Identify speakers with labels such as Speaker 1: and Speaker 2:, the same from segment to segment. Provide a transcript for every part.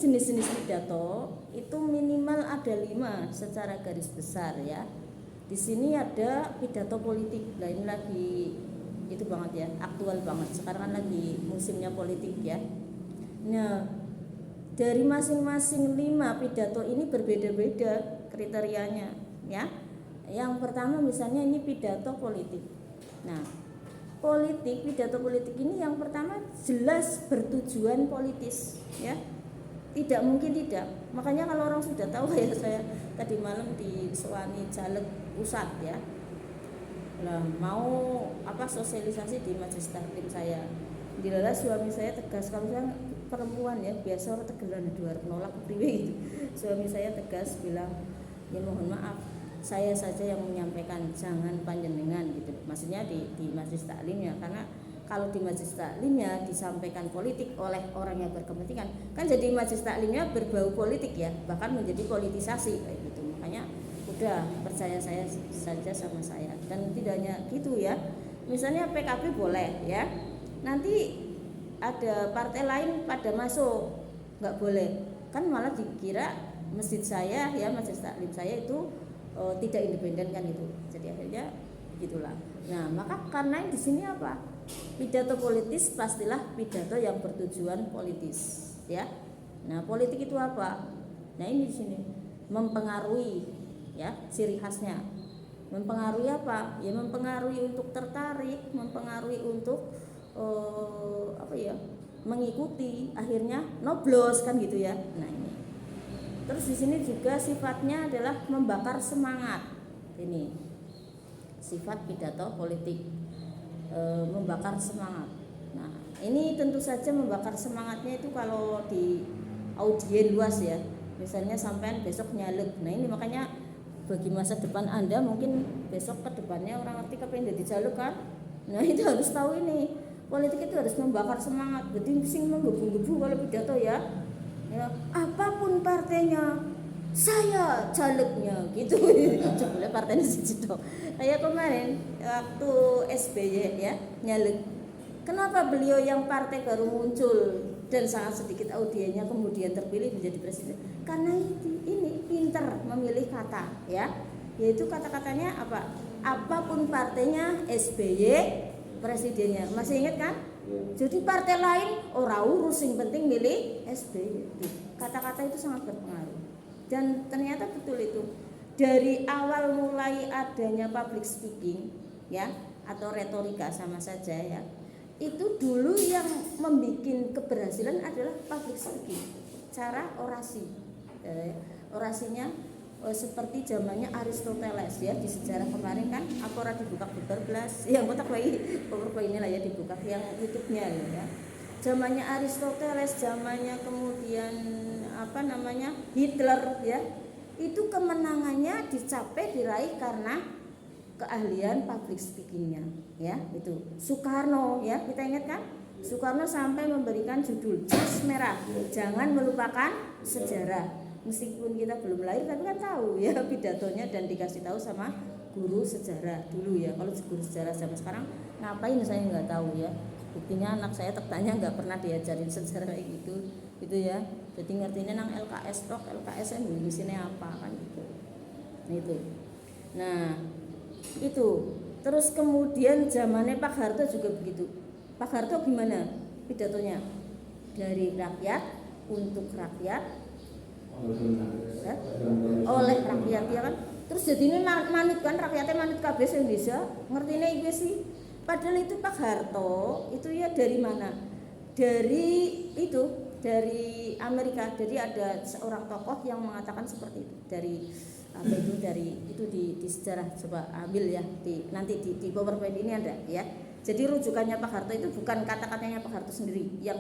Speaker 1: jenis-jenis pidato itu minimal ada 5 secara garis besar ya. Di sini ada pidato politik. Nah ini lagi itu banget ya, aktual banget. Sekarang kan lagi musimnya politik ya. Nah, dari masing-masing 5 pidato ini berbeda-beda kriterianya ya. Yang pertama misalnya ini pidato politik. Nah, pidato politik ini yang pertama jelas bertujuan politis ya. Tidak mungkin tidak. Makanya kalau orang sudah tahu ya, saya tadi malam di Suwani Caleg Pusat ya. Nah, mau sosialisasi di majelis taklim saya. Dilala suami saya tegas, kalau saya perempuan ya biasa orang tegelan dua nolak priwe gitu. Suami saya tegas bilang, "Ya mohon maaf, saya saja yang menyampaikan, jangan panjenengan," gitu. Maksudnya di majelis taklimnya, karena kalau di majelis taklimnya disampaikan politik oleh orang yang berkepentingan, kan jadi majelis taklimnya berbau politik ya, bahkan menjadi politisasi kayak gitu. Makanya udah percaya saya saja sama saya. Dan tidak hanya gitu ya, misalnya PKB boleh ya, nanti ada partai lain pada masuk nggak boleh, kan malah dikira masjid saya ya, majelis taklim saya itu tidak independen kan itu. Jadi akhirnya begitulah. Nah maka karena di sini apa? Pidato politis pastilah pidato yang bertujuan politis ya. Nah politik itu apa? Nah ini di sini mempengaruhi ya, ciri khasnya mempengaruhi apa? Ya mempengaruhi untuk tertarik, mempengaruhi untuk mengikuti, akhirnya noblos kan gitu ya. Nah ini terus di sini juga sifatnya adalah membakar semangat. Ini sifat pidato politik, membakar semangat. Nah ini tentu saja membakar semangatnya itu kalau di audien luas ya, misalnya sampean besok nyalek. Nah ini makanya bagi masa depan Anda mungkin besok ke depannya orang ngerti kepengen jadi caleg kan. Nah itu harus tahu ini, politik itu harus membakar semangat. Jadi sing menggebu-gebu kalau pidato ya, apapun partainya saya calegnya gitu. Coba partainya segitu. Kayak kemarin waktu SBY ya nyalek, kenapa beliau yang partai baru muncul dan sangat sedikit audiennya kemudian terpilih menjadi presiden? Karena ini pinter memilih kata ya, yaitu kata-katanya apa? Apapun partainya SBY presidennya. Masih ingat kan? Jadi partai lain ora urus, yang penting milih SBY. Kata-kata itu sangat berpengaruh. Dan ternyata betul itu. Dari awal mulai adanya public speaking ya, atau retorika sama saja ya, itu dulu yang membuat keberhasilan adalah public speaking, cara orasi. Orasinya seperti zamannya Aristoteles ya, di sejarah kemarin kan Apora dibuka beberbelas yang kotak bayi ini lah ya, dibuka yang YouTube-nya ya. Zamannya Aristoteles, zamannya kemudian Hitler ya, itu kemenangannya dicapai diraih karena keahlian public speakingnya ya. Itu Soekarno ya, kita ingat kan, Soekarno sampai memberikan judul jas merah, jangan melupakan sejarah. Meskipun kita belum lahir tapi kan tahu ya pidatonya, dan dikasih tahu sama guru sejarah dulu ya. Kalau guru sejarah zaman sekarang ngapain saya nggak tahu ya. Buktinya anak saya tertanya nggak pernah diajarin sejarah kayak gitu ya. Jadi ngertinya nang LKS tok, LKS yang di sini apa kan gitu. Nah itu terus kemudian zamannya Pak Harto juga begitu. Pak Harto gimana pidatonya? Dari rakyat untuk rakyat, oleh rakyat ya kan. Terus jadi ini manut kan, rakyatnya manut kabeh Indonesia, ngertine iki sih. Padahal itu Pak Harto itu ya dari mana? Dari Amerika. Jadi ada seorang tokoh yang mengatakan seperti itu. Dari di sejarah, coba ambil ya nanti di PowerPoint ini ada ya. Jadi rujukannya Pak Harto itu bukan kata-katanya Pak Harto sendiri yang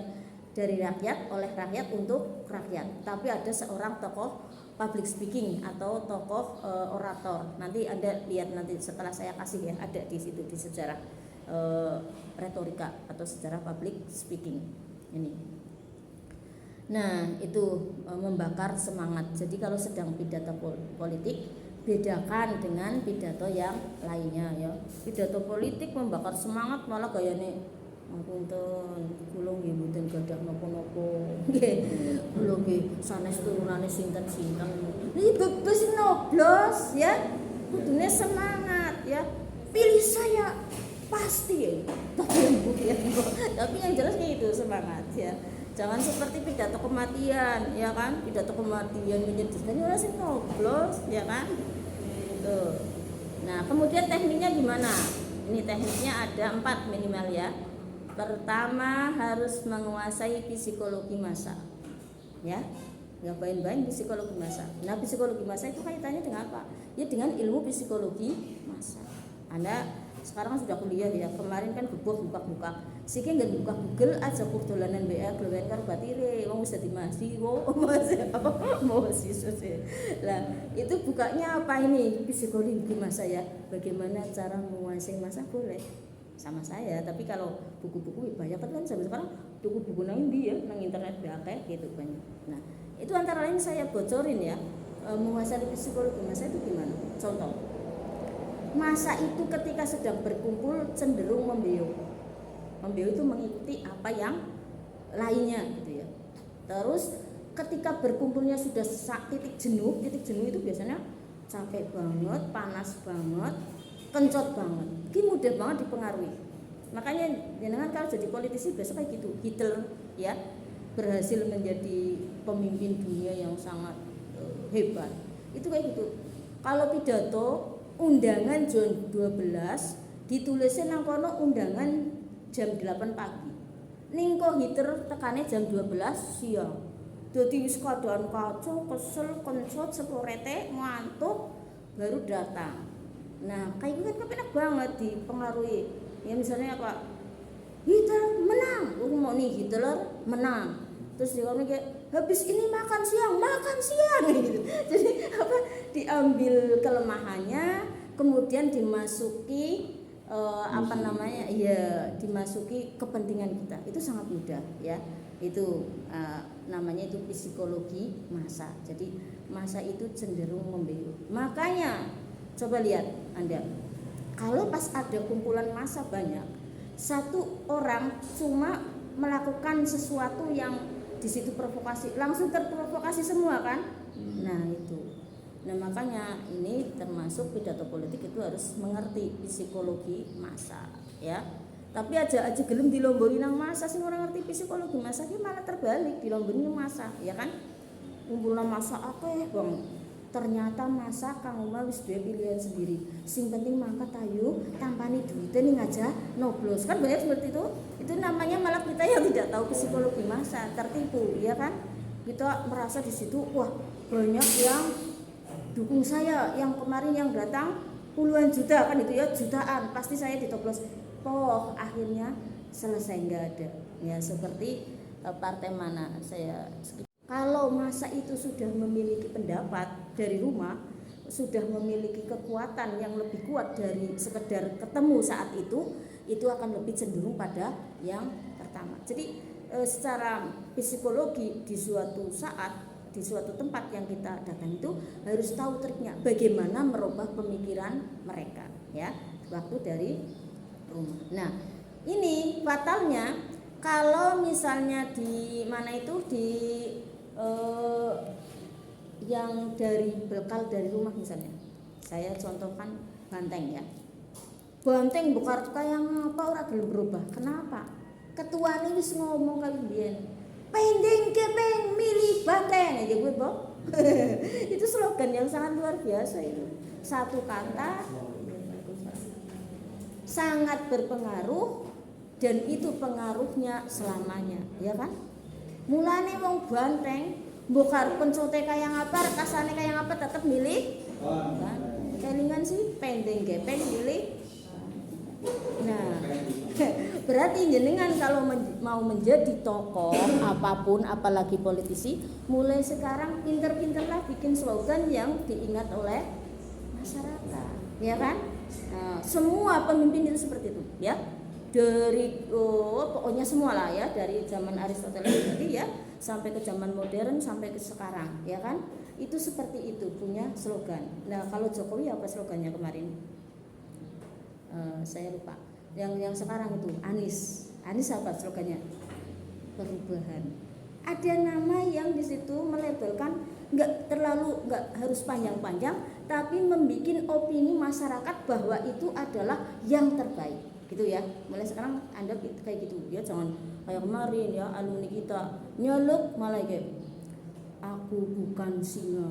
Speaker 1: dari rakyat, oleh rakyat, untuk rakyat, tapi ada seorang tokoh public speaking atau tokoh orator. Nanti Anda lihat nanti setelah saya kasih ya, ada di situ di sejarah retorika atau sejarah public speaking ini. Nah itu membakar semangat. Jadi kalau sedang pidato politik, bedakan dengan pidato yang lainnya ya. Pidato politik membakar semangat malah gayane Ngapunten, kula nggih mboten gadah napa-napa. Nggih, kula nggih sanes turunane sinten-sinten. Niki bebas noblos ya. Kudune semangat ya. Pilih saya pasti ya. Tapi yang jelas kayak itu semangat ya. Jangan seperti pidato kematian ya kan? Pidato kematian menyedihkan ora sing noblos ya kan? Gitu. Nah, kemudian tekniknya gimana? Ini tekniknya ada 4 minimal ya. Pertama harus menguasai psikologi massa. Ya. Nggak main-main psikologi massa. Nah, psikologi massa itu kaitannya dengan apa? Ya dengan ilmu psikologi massa. Anda sekarang sudah kuliah ya. Kemarin kan buka-buka. Siki nggak buka Google aja kok dolanan BA glowen karo batire wong wis dadi mahasiswa sih. Lah, itu bukanya apa ini? Psikologi massa ya. Bagaimana cara menguasai massa boleh sama saya, tapi kalau buku-buku banyak kan sampai sekarang buku-buku nang ndi ya, nang internet akeh gitu banyak. Nah, itu antara lain saya bocorin ya, menguasai psikologi massa itu gimana? Contoh, massa itu ketika sedang berkumpul cenderung membeuk. Membeuk itu mengikuti apa yang lainnya gitu ya. Terus ketika berkumpulnya sudah titik jenuh itu biasanya capek banget, panas banget, kencot banget, ini mudah banget dipengaruhi. Makanya jenengan kalau jadi politisi biasa kayak gitu. Hitler ya berhasil menjadi pemimpin dunia yang sangat hebat. Itu kayak gitu. Kalau pidato undangan jam 12 ditulisnya nang kono undangan jam 8 pagi. Ningko Hitler tekane jam 12 siang. Dadi wis keadaan kacau, kesel, kencot, seplorete, ngantuk baru datang. Nah, kayak gitu kan enak banget dipengaruhi. Ya misalnya apa? Hitler menang. Mau nih Hitler menang. Terus dia ngomong kayak habis ini makan siang gitu. Jadi apa? Diambil kelemahannya, kemudian dimasuki dimasuki kepentingan kita. Itu sangat mudah ya. Itu namanya itu psikologi massa. Jadi massa itu cenderung membeuk. Makanya coba lihat Anda, kalau pas ada kumpulan massa banyak, satu orang cuma melakukan sesuatu yang di situ provokasi, langsung terprovokasi semua kan? Nah itu. Nah makanya ini termasuk pidato politik itu harus mengerti psikologi massa ya. Tapi aja gelem dilomboni nang massa sing ora ngerti psikologi massa ki malah terbalik dilomboni nang massa ya kan? Kumpulan massa akeh banget. Ternyata massa kang Uma wis duwe pilihan sendiri. Sing penting mangkat ayu, tampani duite ning aja noblos. Kan banyak seperti itu. Itu namanya malah kita yang tidak tahu psikologi massa, tertipu, ya kan? Kita merasa di situ wah, banyak yang dukung saya, yang kemarin yang datang puluhan juta kan itu ya, jutaan, pasti saya ditoblos. Toh akhirnya selesai enggak ada. Ya seperti partai mana saya. Kalau massa itu sudah memiliki pendapat dari rumah, sudah memiliki kekuatan yang lebih kuat dari sekedar ketemu saat itu akan lebih cenderung pada yang pertama. Jadi secara psikologi di suatu saat, di suatu tempat yang kita datang itu harus tahu triknya, bagaimana merubah pemikiran mereka ya, waktu dari rumah. Nah, ini fatalnya kalau misalnya di mana itu di yang dari bekal dari rumah misalnya, saya contohkan Banteng ya. Banteng bukan kayak ngapa orang belum berubah. Kenapa? Ketua ini wis ngomong kali biyen. Pending kepeng milih Banteng aja gue Bob. Itu slogan yang sangat luar biasa itu. Satu kata sangat berpengaruh dan itu pengaruhnya selamanya, ya kan? Mulane wong Banteng mbok arep pencote kaya ngapa, rekasane kaya ngapa tetep milih Banteng. Kelingan sih pending gepeng milih. Nah, berarti jenengan kalau mau menjadi tokoh apapun, apalagi politisi, mulai sekarang pinter-pinterlah bikin slogan yang diingat oleh masyarakat, ya kan? Nah, semua pemimpin itu seperti itu, ya. Dari pokoknya semua lah ya, dari zaman Aristoteles tadi ya sampai ke zaman modern sampai ke sekarang, ya kan? Itu seperti itu, punya slogan. Nah, kalau Jokowi apa slogannya kemarin? Saya lupa. Yang sekarang itu Anies Ini sahabat slogannya perubahan. Ada nama yang di situ melabelkan nggak harus panjang-panjang, tapi membuat opini masyarakat bahwa itu adalah yang terbaik, gitu ya. Mulai sekarang Anda kayak gitu ya, jangan kayak kemarin ya alumni kita nyeluk malah kayak aku bukan singa,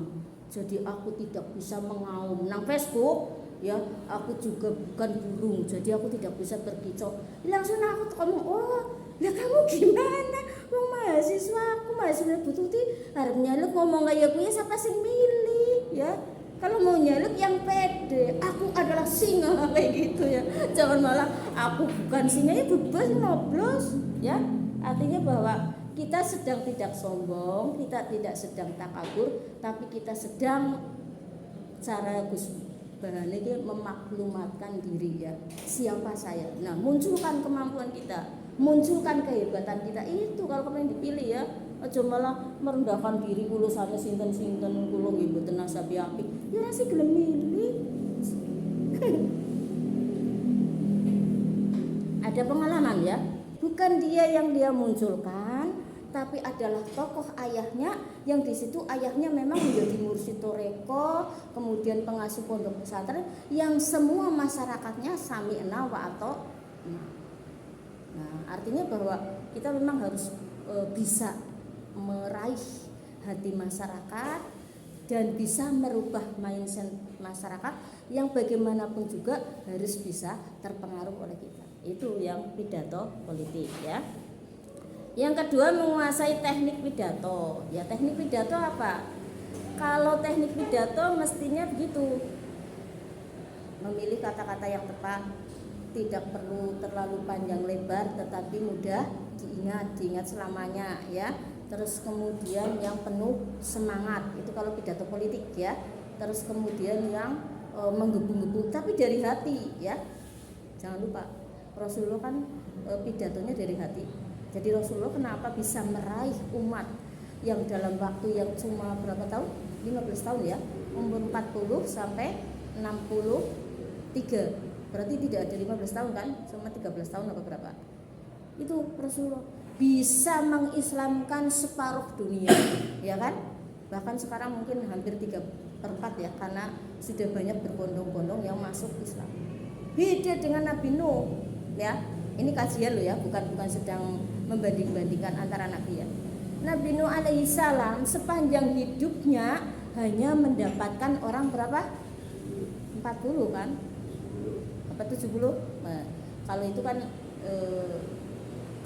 Speaker 1: jadi aku tidak bisa mengaum nang Facebook. Ya, aku juga bukan burung, jadi aku tidak bisa berkicau. Langsung aku ngomong, oh, ya kamu gimana? Wong mahasiswa bututi harus nyaluk ngomong kayak gue siapa sing milih ya. Kalau mau nyaluk yang pede, aku adalah singa kayak gitu ya. Jangan malah aku bukan singa ya bebas noblos ya. Artinya bahwa kita sedang tidak sombong, kita tidak sedang takabur, tapi kita sedang cara Gus Bahan ini memaklumatkan diri ya, siapa saya. Nah, munculkan kemampuan kita, munculkan kehebatan kita itu kalau kalian dipilih ya. Aja malah merendahkan diri kulo sana sinten-sinten kulo nggih mboten nasabi apik. Ya sih gelem milih. Ada pengalaman ya, bukan dia yang dia munculkan, tapi adalah tokoh ayahnya yang di situ ayahnya memang menjadi mursyid toreko, kemudian pengasuh pondok pesantren yang semua masyarakatnya sami'na wa ata'na. Nah, artinya bahwa kita memang harus bisa meraih hati masyarakat dan bisa merubah mindset masyarakat yang bagaimanapun juga harus bisa terpengaruh oleh kita. Itu yang pidato politik ya. Yang kedua, menguasai teknik pidato. Ya, teknik pidato apa? Kalau teknik pidato mestinya begitu. Memilih kata-kata yang tepat, tidak perlu terlalu panjang lebar tetapi mudah diingat selamanya ya. Terus kemudian yang penuh semangat, itu kalau pidato politik ya. Terus kemudian yang menggebu-gebu tapi dari hati ya. Jangan lupa, Rasulullah kan pidatonya dari hati. Jadi Rasulullah kenapa bisa meraih umat yang dalam waktu yang cuma berapa tahun? 15 tahun ya. Umur 40 sampai 63. Berarti tidak ada 15 tahun kan? Cuma 13 tahun apa berapa? Itu Rasulullah bisa mengislamkan separuh dunia, ya kan? Bahkan sekarang mungkin hampir 3/4 ya, karena sudah banyak berbondong-bondong yang masuk Islam. Beda dengan Nabi Nuh, ya. Ini kajian loh ya, bukan sedang membanding-bandingkan antara nabi ya. Nabi Nuh alaihi salam sepanjang hidupnya hanya mendapatkan orang berapa? 40 kan? Apa 70? Nah, kalau itu kan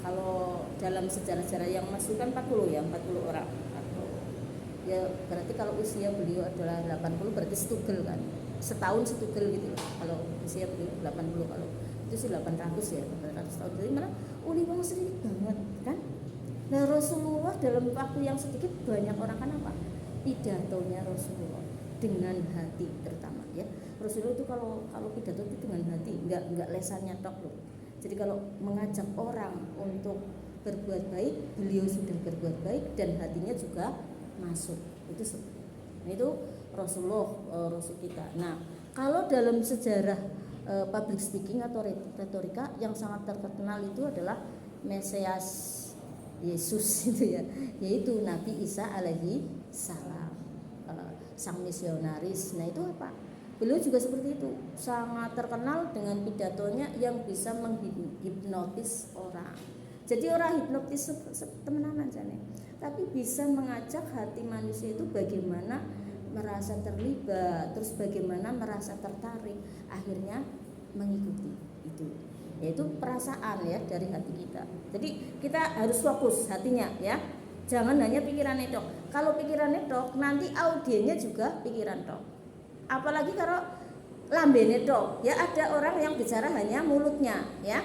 Speaker 1: kalau dalam sejarah-sejarah yang masuk kan 40 ya, 40 orang. Ya berarti kalau usia beliau adalah 80 berarti setugel kan. Setahun setugel gitu loh. Kalau usia beliau 80, kalau itu sih 800 ya, 800 tahun. Jadi malah wong sedikit banget kan. Nah, Rasulullah dalam waktu yang sedikit banyak orang kan apa? Pidatonya Rasulullah dengan hati terutama ya. Rasulullah itu kalau pidato itu dengan hati, enggak lesannya tok loh. Jadi kalau mengajak orang untuk berbuat baik, beliau sudah berbuat baik dan hatinya juga masuk. Itu Rasulullah, Rasul kita. Nah, kalau dalam sejarah public speaking atau retorika yang sangat terkenal itu adalah Mesias Yesus itu ya, yaitu Nabi Isa alaihi salam, sang misionaris. Nah, itu apa? Beliau juga seperti itu, sangat terkenal dengan pidatonya yang bisa menghipnotis orang. Jadi orang hipnotis temenan aja nih, tapi bisa mengajak hati manusia itu bagaimana merasa terlibat, terus bagaimana merasa tertarik, akhirnya mengikuti itu. Yaitu perasaan ya dari hati kita. Jadi kita harus fokus hatinya ya. Jangan hanya pikirannya dok. Kalau pikirannya dok, nanti audiennya juga pikiran dok. Apalagi kalau lambene dok, ya ada orang yang bicara hanya mulutnya ya.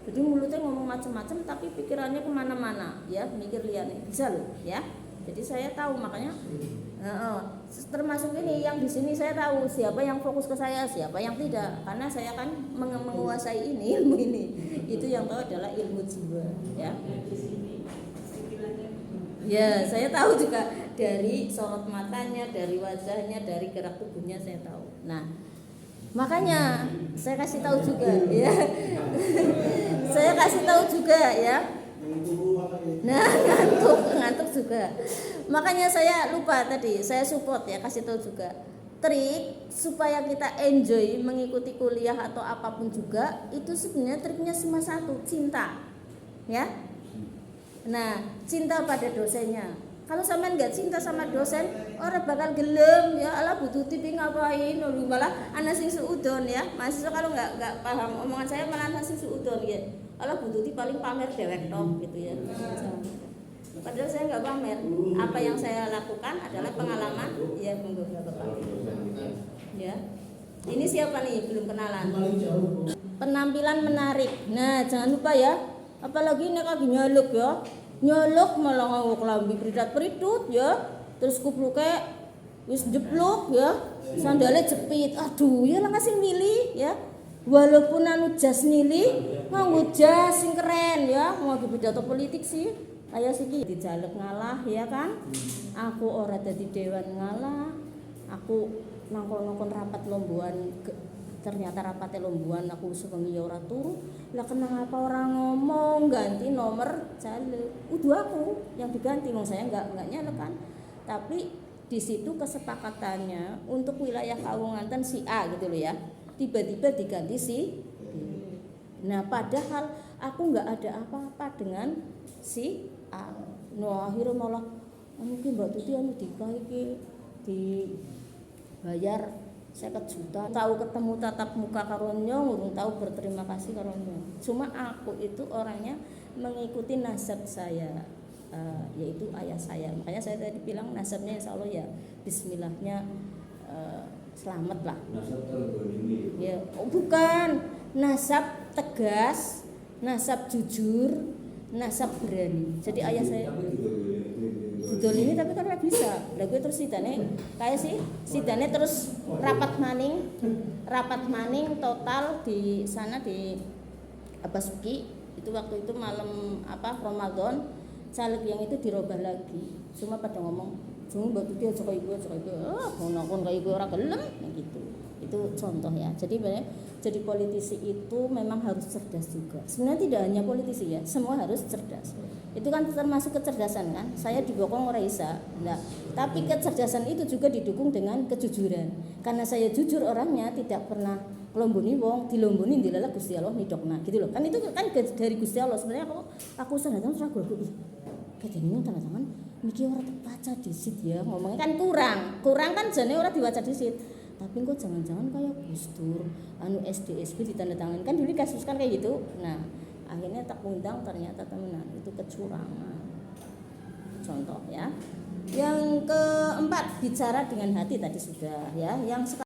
Speaker 1: Jadi mulutnya ngomong macam-macam tapi pikirannya kemana-mana ya, mikir liane bisa loh ya. Jadi saya tahu makanya termasuk ini yang di sini saya tahu siapa yang fokus ke saya, siapa yang tidak, karena saya kan menguasai ini ilmu ini. Itu yang tahu adalah ilmu jiwa ya. Ya, saya tahu juga dari sorot matanya, dari wajahnya, dari gerak tubuhnya saya tahu. Nah, Makanya saya kasih tahu juga ya. Saya kasih tahu juga ya. Nah, ngantuk juga. Makanya saya lupa tadi, saya support ya, kasih tahu juga. Trik supaya kita enjoy mengikuti kuliah atau apapun juga, itu sebenarnya triknya cuma satu, cinta. Ya. Nah, cinta pada dosennya. Kalau sampean nggak cinta sama dosen, orang bakal gelem ya, ala butuh tipi ngapain, malah anak sing suudon ya. Mahasiswa kalau nggak paham omongan saya malah anak sing suudon ya. Ala butuh tipi paling pamer dewek tok gitu ya. Padahal saya nggak pamer. Apa yang saya lakukan adalah pengalaman. Ya, monggo Bapak. Ya. Ini siapa nih? Belum kenalan. Penampilan menarik. Nah, jangan lupa ya. Apalagi nek lagi nyolok ya. Nyolok malah nganggo klambi pridat-pridut ya. Terus kupluke wis jeblok ya. Sandalnya jepit. Aduh, ya lah kasih milih ya. Walaupun anu jas nili, nganggo jas sing keren ya. Nganggo pidato politik sih. Aya siki dijaluk ngalah ya kan. Aku ora dadi dewan ngalah. Aku nangkon-nangkon rapat lomboan ternyata rapatnya lomboan aku sewengi ora turu. Lah kenapa orang ngomong ganti nomor jaluk. Udah aku yang diganti, wong saya enggak nyalek kan. Tapi di situ kesepakatannya untuk wilayah Kawunganten si A gitu loh ya. Tiba-tiba diganti si B. Nah, padahal aku enggak ada apa-apa dengan si A. No, akhirnya malah mungkin Mbak Tuti anu dibayar 50 juta, tahu ketemu tatap muka karonnya, urung tahu berterima kasih karonnya. Cuma aku itu orangnya mengikuti nasab saya, yaitu ayah saya. Makanya saya tadi bilang nasabnya insya Allah ya bismillahnya selamat lah. Nasab tergolong ya, bukan nasab tegas, nasab jujur, nasab berani. Jadi ayah saya didol ini tapi kan bisa. Lah gue terus sidane terus rapat maning total di sana di Basuki itu waktu itu malam Ramadan caleg yang itu dirubah lagi. Cuma pada ngomong, "Jung Mbak Tuti aja kaya iku." Ngono kaya iku ora gelem gitu. Itu contoh ya. Jadi politisi itu memang harus cerdas juga. Sebenarnya tidak hanya politisi ya, semua harus cerdas. Itu kan termasuk kecerdasan kan. Saya dibokong ora isa. Nah, tapi kecerdasan itu juga didukung dengan kejujuran. Karena saya jujur orangnya, tidak pernah lomboni wong, dilomboni dilala Gusti Allah nidokna gitu loh. Kan itu kan dari Gusti Allah. Sebenarnya aku tanda tangan ora gogo. Kadene tanda tangan niki ora terbaca disit ya. Ngomongnya kan kurang kan jane ora diwaca disit. Tapi kok jangan-jangan kayak Gus Dur, anu SDSB ditandatangani kan dulu kasus kan kayak gitu. Nah, akhirnya tak undang ternyata temenan itu kecurangan. Contoh ya. Yang keempat bicara dengan hati tadi sudah ya. Yang